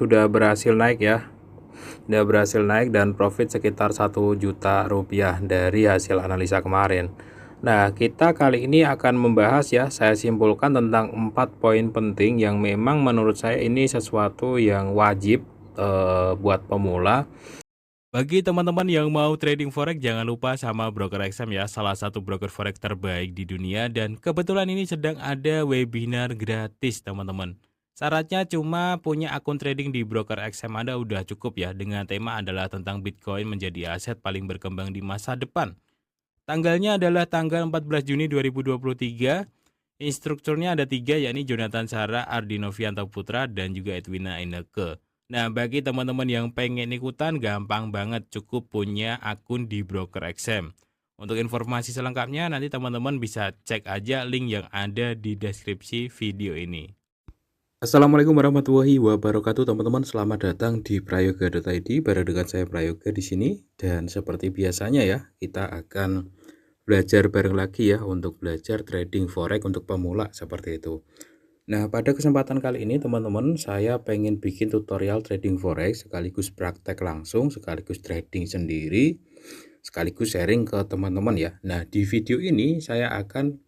sudah berhasil naik ya. Sudah berhasil naik dan profit sekitar 1 juta rupiah dari hasil analisa kemarin. Nah, kita kali ini akan membahas ya, saya simpulkan tentang 4 poin penting yang memang menurut saya ini sesuatu yang wajib buat pemula. Bagi teman-teman yang mau trading forex, jangan lupa sama Broker XM ya, salah satu broker forex terbaik di dunia, dan kebetulan ini sedang ada webinar gratis teman-teman. Syaratnya cuma punya akun trading di Broker XM Anda udah cukup ya, dengan tema adalah tentang Bitcoin menjadi aset paling berkembang di masa depan. Tanggalnya adalah tanggal 14 Juni 2023. Instrukturnya ada 3, yakni Jonathan Sara, Ardi Novianto Putra, dan juga Edwina Ineke. Nah, bagi teman-teman yang pengen ikutan, gampang banget, cukup punya akun di Broker XM. Untuk informasi selengkapnya, nanti teman-teman bisa cek aja link yang ada di deskripsi video ini. Assalamualaikum warahmatullahi wabarakatuh teman-teman, selamat datang di prayoga.id. Bareng dengan saya Prayoga di sini, dan seperti biasanya ya, kita akan belajar bareng lagi ya untuk belajar trading forex untuk pemula seperti itu. Nah, pada kesempatan kali ini teman-teman, saya pengen bikin tutorial trading forex sekaligus praktek langsung, sekaligus trading sendiri, sekaligus sharing ke teman-teman ya. Nah, di video ini saya akan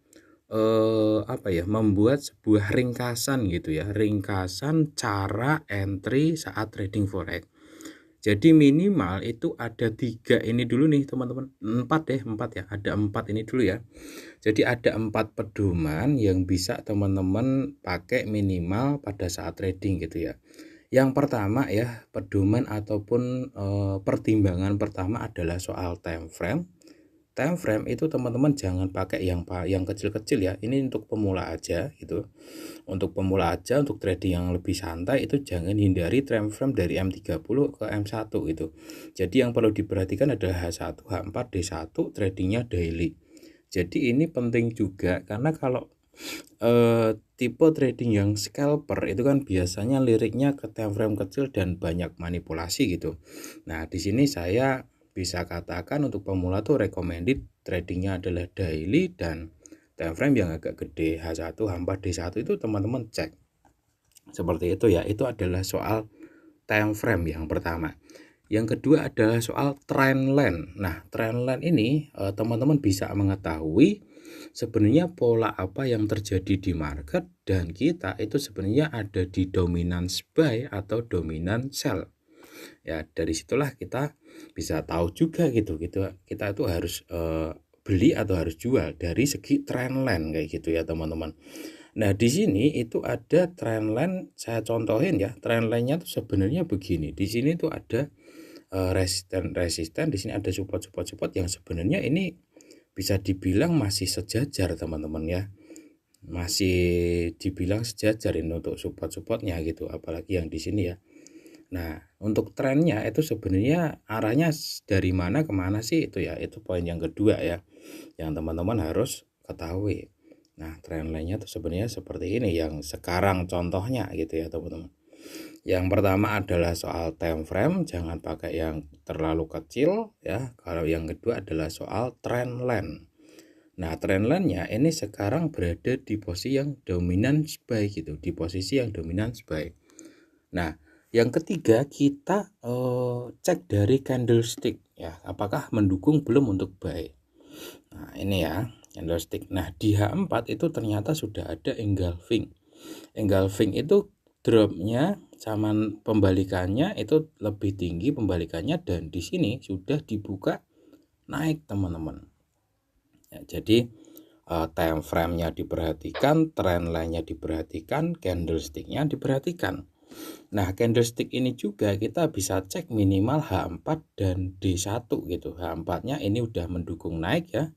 membuat sebuah ringkasan gitu ya, ringkasan cara entry saat trading forex. Jadi minimal itu ada 3 ini dulu nih teman-teman, 4 ya, ada 4 ini dulu ya. Jadi ada 4 pedoman yang bisa teman-teman pakai minimal pada saat trading gitu ya. Yang pertama ya, pedoman ataupun pertimbangan pertama adalah soal time frame. Time frame itu teman-teman jangan pakai yang kecil-kecil ya. Ini untuk pemula aja gitu. Untuk pemula aja, untuk trading yang lebih santai itu jangan hindari time frame dari M30 ke M1 gitu. Jadi yang perlu diperhatikan adalah H1, H4, D1 tradingnya daily. Jadi ini penting juga karena kalau tipe trading yang scalper itu kan biasanya liriknya ke time frame kecil dan banyak manipulasi gitu. Nah, di sini saya bisa katakan untuk pemula tuh recommended tradingnya adalah daily dan time frame yang agak gede, H1, H4, D1 itu teman-teman cek. Seperti itu ya, itu adalah soal time frame yang pertama. Yang kedua adalah soal trendline. Nah, trendline ini teman-teman bisa mengetahui sebenarnya pola apa yang terjadi di market dan kita itu sebenarnya ada di dominance buy atau dominant sell. Ya, dari situlah kita bisa tahu juga gitu. Kita itu harus beli atau harus jual dari segi trendline kayak gitu ya, teman-teman. Nah, di sini itu ada trendline, saya contohin ya. Trendline-nya tuh sebenarnya begini. Di sini tuh ada resisten, di sini ada support yang sebenarnya ini bisa dibilang masih sejajar teman-teman ya, masih dibilang sejajar ini untuk support-supportnya gitu, apalagi yang di sini ya. Nah, untuk trennya itu sebenarnya arahnya dari mana ke mana sih itu ya, itu poin yang kedua ya, yang teman-teman harus ketahui. Nah, trendline-nya tuh sebenarnya seperti ini yang sekarang contohnya gitu ya, teman-teman. Yang pertama adalah soal time frame, jangan pakai yang terlalu kecil ya. Kalau yang kedua adalah soal trendline. Nah, trendline-nya ini sekarang berada di posisi yang dominance buy gitu, di posisi yang dominance buy. Nah, yang ketiga kita cek dari candlestick ya, apakah mendukung belum untuk buy. Nah, ini ya, candlestick. Nah, di H4 itu ternyata sudah ada engulfing. Engulfing itu dropnya sama pembalikannya itu lebih tinggi pembalikannya, dan di sini sudah dibuka naik teman-teman ya. Jadi time frame-nya diperhatikan, trend line-nya diperhatikan, candlestick-nya diperhatikan. Nah, candlestick ini juga kita bisa cek minimal H4 dan D1 gitu. H4-nya ini udah mendukung naik ya,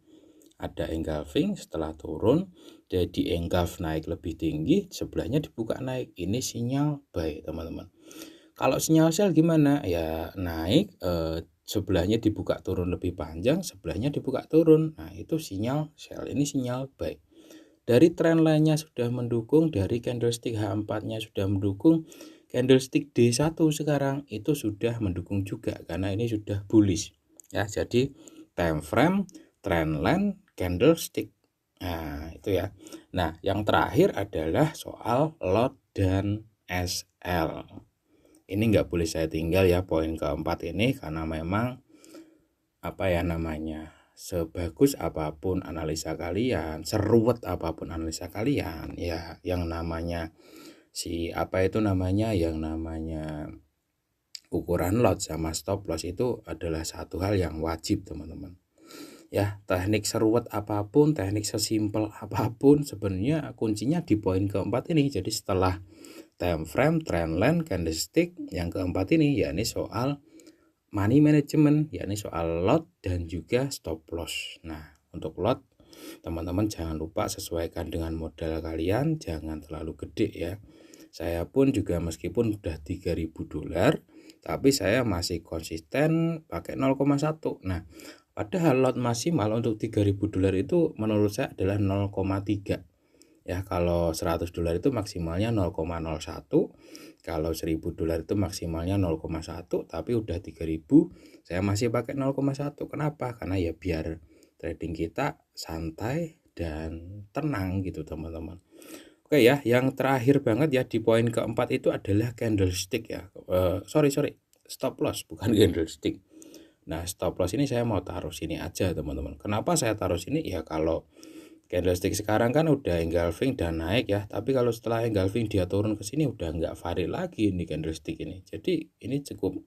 ada engulfing, setelah turun jadi engulf naik lebih tinggi, sebelahnya dibuka naik, ini sinyal buy teman-teman. Kalau sinyal sell gimana ya, naik sebelahnya dibuka turun lebih panjang, sebelahnya dibuka turun, nah itu sinyal sell, ini sinyal buy. Dari trend lainnya sudah mendukung, dari candlestick H4-nya sudah mendukung, candlestick D1 sekarang itu sudah mendukung juga karena ini sudah bullish ya. Jadi time frame, trend line, candlestick. Nah, itu ya. Nah, yang terakhir adalah soal lot dan SL. ini nggak boleh saya tinggal ya poin keempat ini, karena memang apa ya namanya, sebagus apapun analisa kalian, seruwet apapun analisa kalian, ya yang namanya yang namanya ukuran lot sama stop loss itu adalah satu hal yang wajib teman-teman. Ya, teknik seruwet apapun, teknik sesimpel apapun, sebenarnya kuncinya di poin keempat ini. Jadi setelah time frame, trend line, candlestick, yang keempat ini yakni soal money management, yakni soal lot dan juga stop loss. Nah, untuk lot teman-teman jangan lupa sesuaikan dengan modal kalian, jangan terlalu gede ya. Saya pun juga meskipun udah $3.000, tapi saya masih konsisten pakai 0,1. Nah, padahal lot maksimal untuk $3.000 itu menurut saya adalah 0,3. Ya, kalau $100 itu maksimalnya 0,01, kalau $1.000 itu maksimalnya 0,1, tapi udah 3.000 saya masih pakai 0,1. Kenapa? Karena ya biar trading kita santai dan tenang gitu teman-teman. Oke ya, yang terakhir banget ya di poin keempat itu adalah candlestick ya. Sorry, stop loss bukan candlestick. Nah, stop loss ini saya mau taruh sini aja teman-teman. Kenapa saya taruh sini? Ya kalau candlestick sekarang kan udah engulfing dan naik ya. Tapi kalau setelah engulfing dia turun ke sini udah nggak valid lagi ini candlestick ini. Jadi ini cukup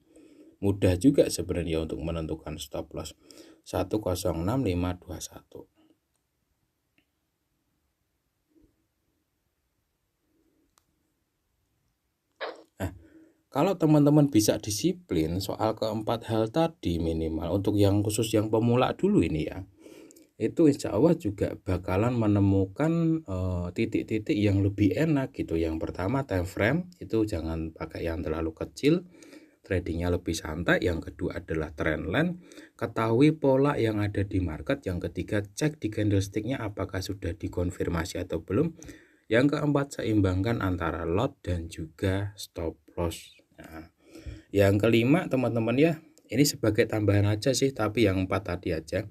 mudah juga sebenarnya untuk menentukan stop loss. 106521. Kalau teman-teman bisa disiplin soal keempat hal tadi minimal untuk yang khusus yang pemula dulu ini ya, itu insya Allah juga bakalan menemukan titik-titik yang lebih enak gitu. Yang pertama time frame itu jangan pakai yang terlalu kecil, tradingnya lebih santai. Yang kedua adalah trend line, ketahui pola yang ada di market. Yang ketiga cek di candlesticknya apakah sudah dikonfirmasi atau belum. Yang keempat seimbangkan antara lot dan juga stop loss. Nah, yang kelima teman-teman ya, ini sebagai tambahan aja sih, tapi yang 4 tadi aja.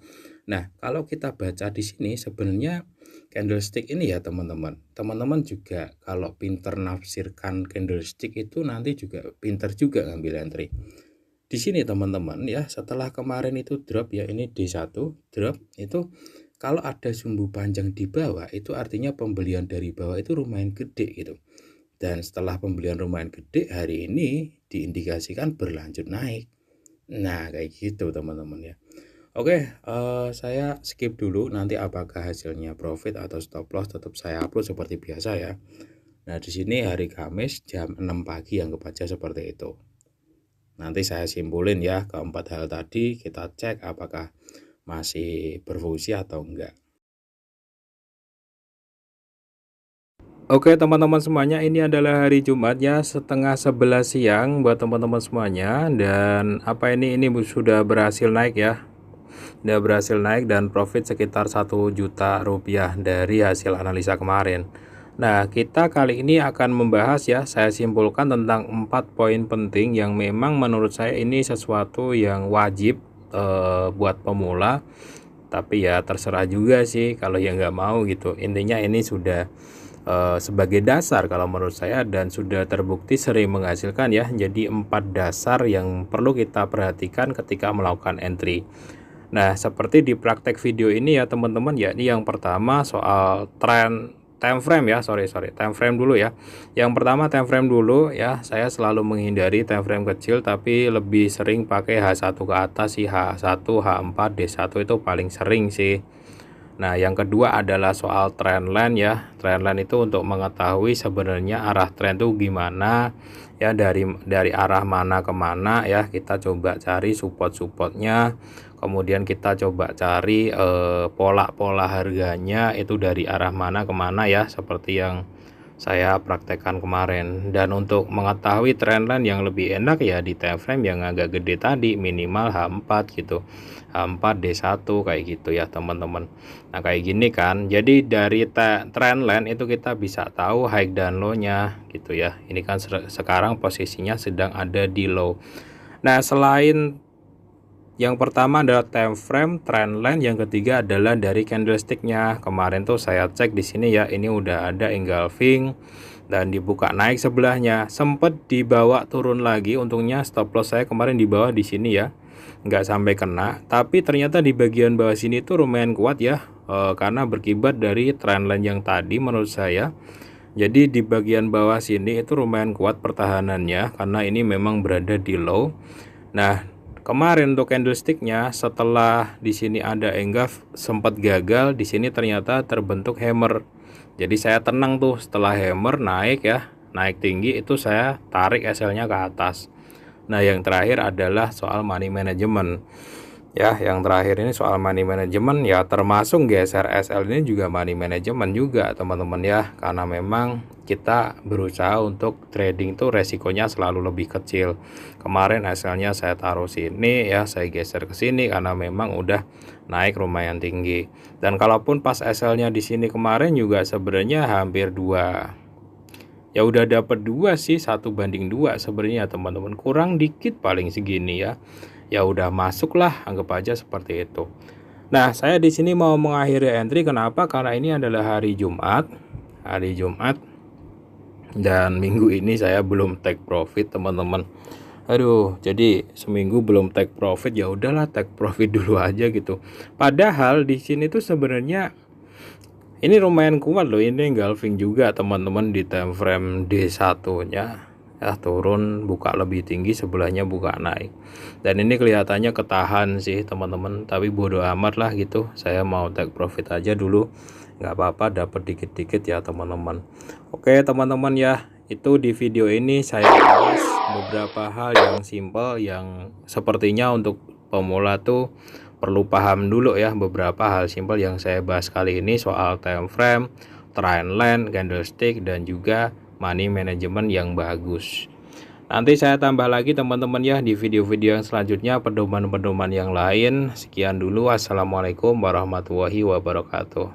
Nah, kalau kita baca di sini sebenarnya candlestick ini ya teman-teman. Teman-teman juga kalau pinter nafsirkan candlestick itu nanti juga pinter juga ngambil entry. Di sini teman-teman ya, setelah kemarin itu drop ya, ini D1 drop itu kalau ada sumbu panjang di bawah itu artinya pembelian dari bawah itu lumayan gede gitu. Dan setelah pembelian lumayan gede hari ini diindikasikan berlanjut naik. Nah kayak gitu teman-teman ya. Oke, saya skip dulu, nanti apakah hasilnya profit atau stop loss tetap saya upload seperti biasa ya. Nah di sini hari Kamis jam 6 pagi anggap aja seperti itu. Nanti saya simpulin ya keempat hal tadi, kita cek apakah masih berfungsi atau enggak. Oke teman-teman semuanya, ini adalah hari Jumat ya, setengah 11 siang buat teman-teman semuanya. Dan apa ini sudah berhasil naik ya, udah berhasil naik dan profit sekitar 1 juta rupiah dari hasil analisa kemarin. Nah kita kali ini akan membahas ya, saya simpulkan tentang 4 poin penting yang memang menurut saya ini sesuatu yang wajib buat pemula. Tapi ya terserah juga sih kalau yang nggak mau gitu. Intinya ini sudah sebagai dasar kalau menurut saya dan sudah terbukti sering menghasilkan ya. Jadi 4 dasar yang perlu kita perhatikan ketika melakukan entry. Nah seperti di praktek video ini ya teman-teman, yakni yang pertama soal tren time frame ya, time frame dulu ya. Yang pertama time frame dulu ya, saya selalu menghindari time frame kecil tapi lebih sering pakai H1 ke atas sih, H1, H4, D1 itu paling sering sih. Nah yang kedua adalah soal trend line ya. Trend line itu untuk mengetahui sebenarnya arah tren itu gimana ya, dari arah mana ke mana ya. Kita coba cari support-supportnya, kemudian kita coba cari pola-pola harganya itu dari arah mana ke mana ya, seperti yang saya praktekkan kemarin. Dan untuk mengetahui trendline yang lebih enak ya di time frame yang agak gede tadi, minimal H4 gitu, H4 D1 kayak gitu ya teman-teman. Nah kayak gini kan, jadi dari trendline itu kita bisa tahu high dan low nya gitu ya. Ini kan sekarang posisinya sedang ada di low. Nah selain yang pertama adalah time frame, trend line, yang ketiga adalah dari candlesticknya. Kemarin tuh saya cek di sini ya, ini udah ada engulfing dan dibuka naik sebelahnya, sempat dibawa turun lagi. Untungnya stop loss saya kemarin di bawah di sini ya, nggak sampai kena, tapi ternyata di bagian bawah sini tuh lumayan kuat ya, karena berkibat dari trendline yang tadi menurut saya. Jadi di bagian bawah sini itu lumayan kuat pertahanannya karena ini memang berada di low. Nah, kemarin untuk candlesticknya setelah di sini ada engulf sempat gagal, di sini ternyata terbentuk hammer. Jadi saya tenang tuh setelah hammer naik ya, naik tinggi itu saya tarik SL-nya ke atas. Nah, yang terakhir adalah soal money management. Ya, yang terakhir ini soal money management ya, termasuk geser SL ini juga money management juga teman-teman ya, karena memang kita berusaha untuk trading tuh resikonya selalu lebih kecil. Kemarin SL-nya saya taruh sini ya, saya geser ke sini karena memang udah naik lumayan tinggi. Dan kalaupun pas SL-nya di sini kemarin juga sebenarnya hampir 2, ya udah dapat 2 sih, 1:2 sebenarnya teman-teman, kurang dikit paling segini ya. Ya udah masuk lah, anggap aja seperti itu. Nah, saya di sini mau mengakhiri entry. Kenapa? Karena ini adalah hari Jumat, dan minggu ini saya belum take profit teman-teman. Aduh, jadi seminggu belum take profit, ya udahlah take profit dulu aja gitu. Padahal di sini tuh sebenarnya ini lumayan kuat loh, ini engulfing juga teman-teman di time frame D1-nya. Ya, turun buka lebih tinggi, sebelahnya buka naik, dan ini kelihatannya ketahan sih teman-teman, tapi bodo amat lah gitu, saya mau take profit aja dulu, nggak apa-apa dapat dikit-dikit ya teman-teman. Oke teman-teman ya, itu di video ini saya bahas beberapa hal yang simple yang sepertinya untuk pemula tuh perlu paham dulu ya. Beberapa hal simple yang saya bahas kali ini soal time frame, trendline, candlestick, dan juga money management yang bagus. Nanti saya tambah lagi teman-teman ya di video-video yang selanjutnya, pedoman-pedoman yang lain. Sekian dulu, assalamualaikum warahmatullahi wabarakatuh.